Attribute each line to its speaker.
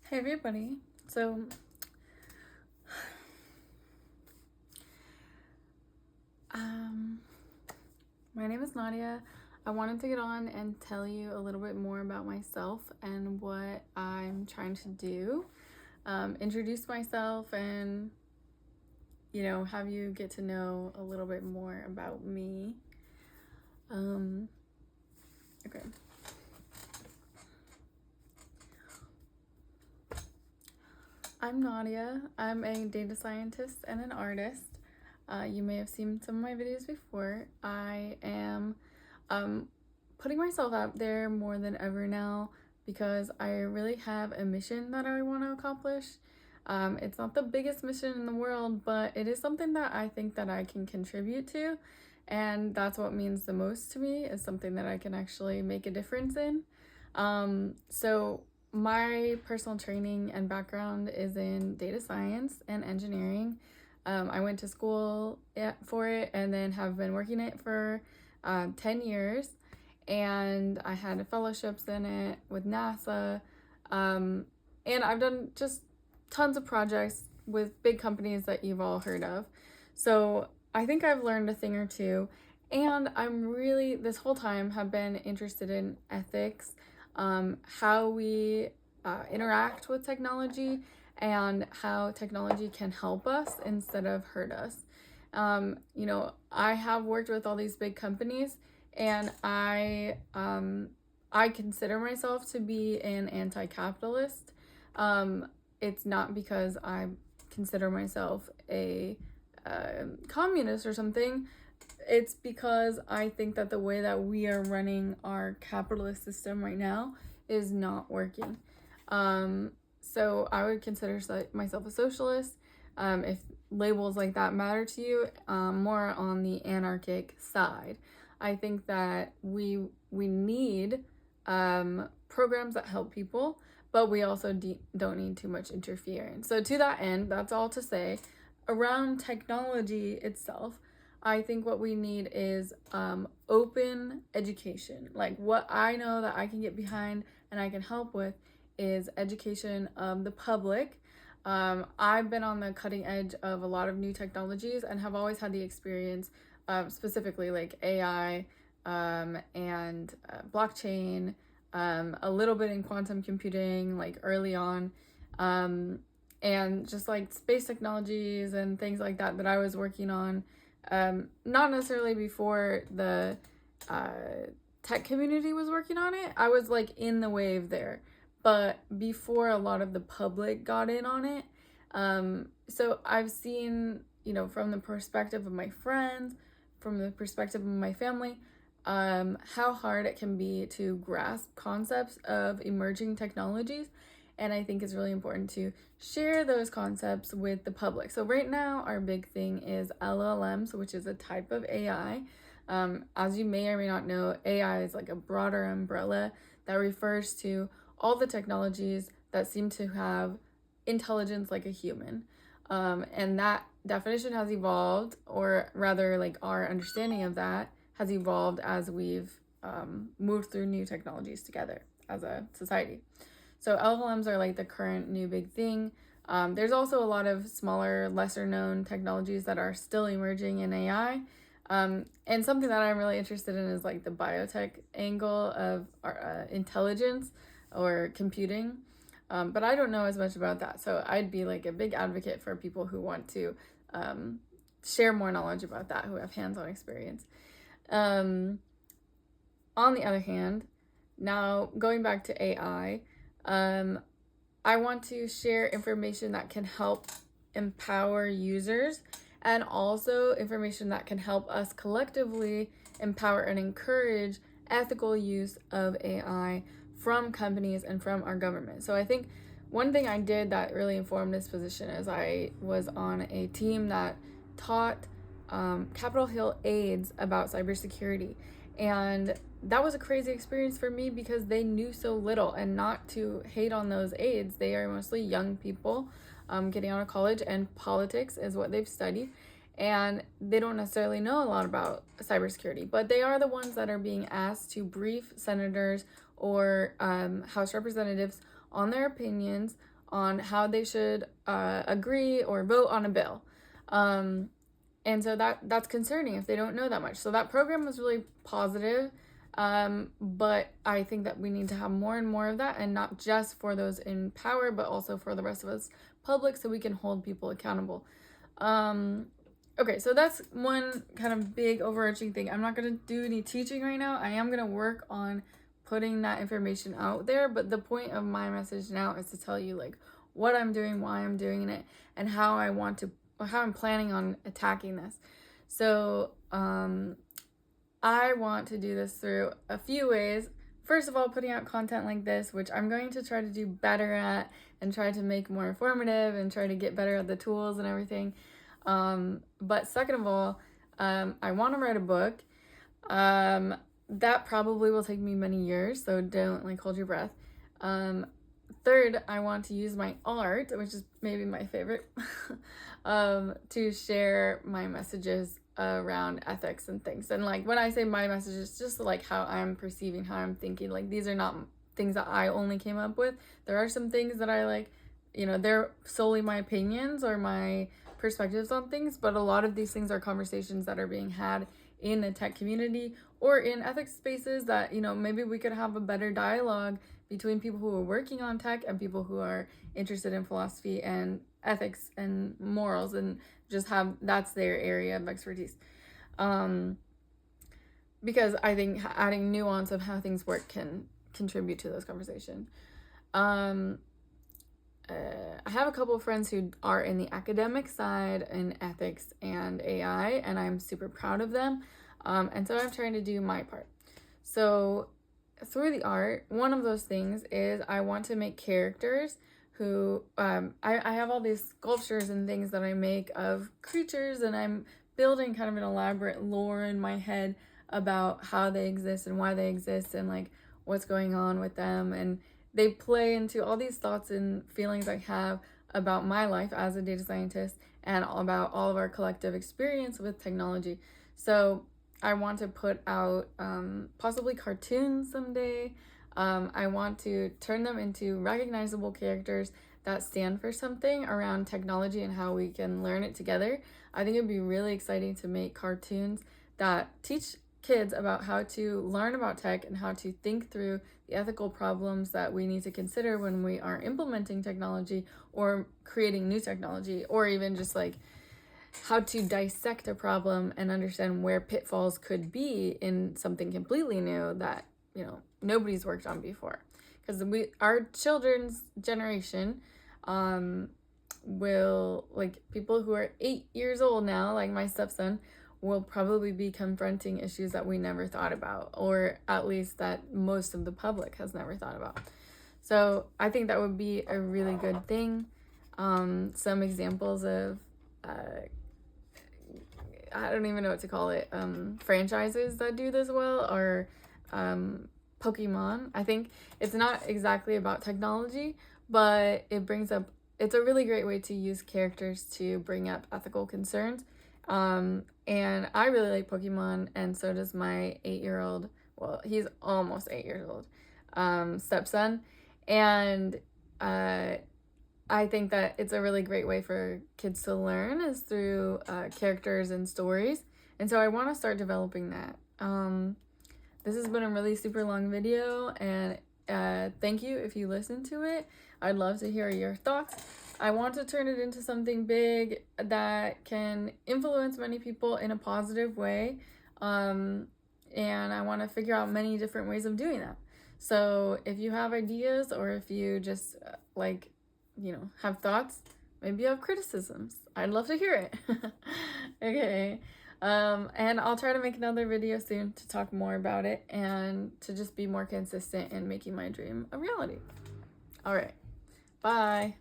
Speaker 1: Hey everybody. So um my name is Nadia. I wanted to get on and tell you a little bit more about myself and what I'm trying to do. Introduce myself and have you get to know a little bit more about me. Okay. I'm Nadia. I'm a data scientist and an artist. You may have seen some of my videos before. I am putting myself out there more than ever now because I really have a mission that I want to accomplish. It's not the biggest mission in the world, but it is something that I think that I can contribute to, and that's what means the most to me, is something that I can actually make a difference in. So my personal training and background is in data science and engineering. I went to school for it and then have been working it for 10 years. And I had fellowships in it with NASA. And I've done just tons of projects with big companies that you've all heard of. So I think I've learned a thing or two. And I'm really, this whole time, have been interested in ethics, how we interact with technology, and how technology can help us instead of hurt us. I have worked with all these big companies, and I consider myself to be an anti-capitalist. It's not because I consider myself a communist or something. It's because I think that the way that we are running our capitalist system right now is not working. So I would consider myself a socialist. If labels like that matter to you, more on the anarchic side. I think that we need programs that help people, but we also don't need too much interference. So to that end, that's all to say. Around technology itself, I think what we need is open education. Like, what I know that I can get behind and I can help with is education of the public. I've been on the cutting edge of a lot of new technologies and have always had the experience, specifically like AI and blockchain, a little bit in quantum computing, like early on, and just like space technologies and things like that I was working on. Not necessarily before the tech community was working on it. I was like in the wave there, but before a lot of the public got in on it. So I've seen, from the perspective of my friends, from the perspective of my family, how hard it can be to grasp concepts of emerging technologies. And I think it's really important to share those concepts with the public. So right now, our big thing is LLMs, which is a type of AI. As you may or may not know, AI is like a broader umbrella that refers to all the technologies that seem to have intelligence like a human. And that definition has evolved, or rather, like, our understanding of that has evolved as we've moved through new technologies together as a society. So LLMs are like the current new big thing. There's also a lot of smaller, lesser known technologies that are still emerging in AI. And something that I'm really interested in is like the biotech angle of our, intelligence or computing. But I don't know as much about that. So I'd be like a big advocate for people who want to share more knowledge about that, who have hands-on experience. On the other hand, now going back to AI, I want to share information that can help empower users, and also information that can help us collectively empower and encourage ethical use of AI from companies and from our government. So I think one thing I did that really informed this position is I was on a team that taught Capitol Hill aides about cybersecurity. And that was a crazy experience for me because they knew so little. And not to hate on those aides, they are mostly young people getting out of college, and politics is what they've studied. And they don't necessarily know a lot about cybersecurity, but they are the ones that are being asked to brief senators or House representatives on their opinions on how they should agree or vote on a bill. And so that's concerning if they don't know that much. So that program was really positive. But I think that we need to have more and more of that, and not just for those in power, but also for the rest of us public, so we can hold people accountable. Okay, so that's one kind of big overarching thing. I'm not going to do any teaching right now. I am going to work on putting that information out there, but the point of my message now is to tell you like what I'm doing, why I'm doing it, and how I'm planning on attacking this. So, I want to do this through a few ways. First of all, putting out content like this, which I'm going to try to do better at and try to make more informative and try to get better at the tools and everything. But second of all, I want to write a book. That probably will take me many years, so don't like hold your breath. Third, I want to use my art, which is maybe my favorite, to share my messages around ethics and things. And like when I say my messages, just like how I'm perceiving, how I'm thinking, like these are not things that I only came up with. There are some things that I like, they're solely my opinions or my perspectives on things, but a lot of these things are conversations that are being had in the tech community or in ethics spaces that, maybe we could have a better dialogue between people who are working on tech and people who are interested in philosophy and ethics and morals, and just have that's their area of expertise. Because I think adding nuance of how things work can contribute to those conversations. I have a couple of friends who are in the academic side in ethics and AI, and I'm super proud of them. And so I'm trying to do my part. So through the art, one of those things is I want to make characters who, I have all these sculptures and things that I make of creatures, and I'm building kind of an elaborate lore in my head about how they exist and why they exist and like what's going on with them. And they play into all these thoughts and feelings I have about my life as a data scientist and about all of our collective experience with technology. So I want to put out possibly cartoons someday. I want to turn them into recognizable characters that stand for something around technology and how we can learn it together. I think it'd be really exciting to make cartoons that teach kids about how to learn about tech and how to think through the ethical problems that we need to consider when we are implementing technology or creating new technology, or even just like how to dissect a problem and understand where pitfalls could be in something completely new that nobody's worked on before. Because our children's generation will, like, people who are 8 years old now, like my stepson, will probably be confronting issues that we never thought about, or at least that most of the public has never thought about. So I think that would be a really good thing. Some examples of I don't even know what to call it, franchises that do this well are Pokemon. I think it's not exactly about technology, but it's a really great way to use characters to bring up ethical concerns. And I really like Pokemon, and so does my 8-year-old, well, he's almost 8 years old, stepson. And I think that it's a really great way for kids to learn is through characters and stories. And so I want to start developing that. This has been a really super long video, and thank you if you listen to it. I'd love to hear your thoughts. I want to turn it into something big that can influence many people in a positive way. And I want to figure out many different ways of doing that. So if you have ideas, or if you just have thoughts, maybe you have criticisms, I'd love to hear it. Okay. And I'll try to make another video soon to talk more about it and to just be more consistent in making my dream a reality. All right. Bye.